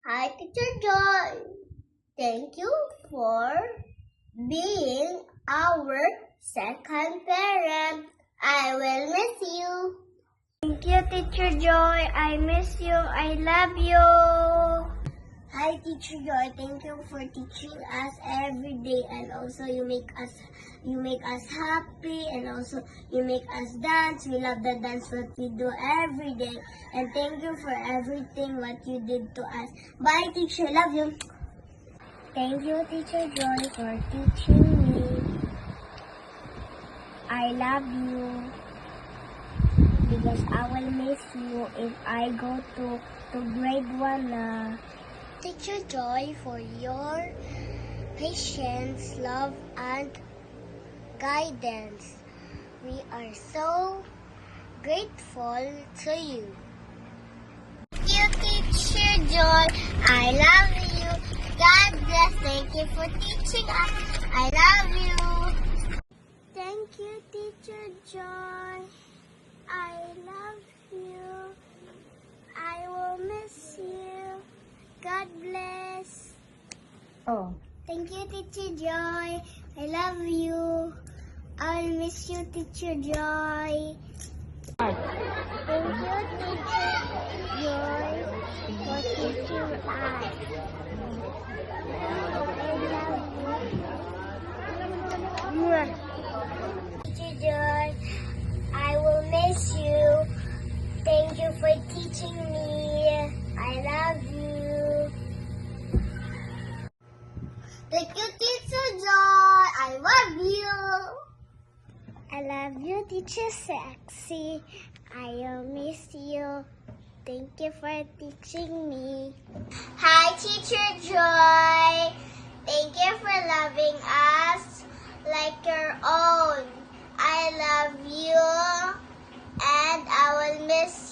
Hi, Teacher Joy. Thank you for being our second parent. I will miss you. Thank you, Teacher Joy. I miss you. I love you. Hi, Teacher Joy. Thank you for teaching us every day, and also you make us happy, and also you make us dance. We love the dance what we do every day, and thank you for everything what you did to us. Bye, Teacher. Love you. Thank you, Teacher Joy, for teaching me. I love you because I will miss you if I go to grade 1 na. Teacher Joy, for your patience, love, and guidance. We are so grateful to you. Thank you, Teacher Joy. I love you. God bless. Thank you for teaching us. I love you. Thank you, Teacher Joy. I love you. I will miss you. God bless. Oh, Thank you, Teacher Joy. I love you. I'll miss you, Teacher Joy. art. Thank you, Teacher Joy, for teaching us. I love you. Teacher Joy, I will miss you. Thank you for teaching me. I love you. Thank you, Teacher Joy. I love you. I love you, Teacher Sexy. I will miss you. Thank you for teaching me. Hi, Teacher Joy. Thank you for loving us like your own. I love you and I will miss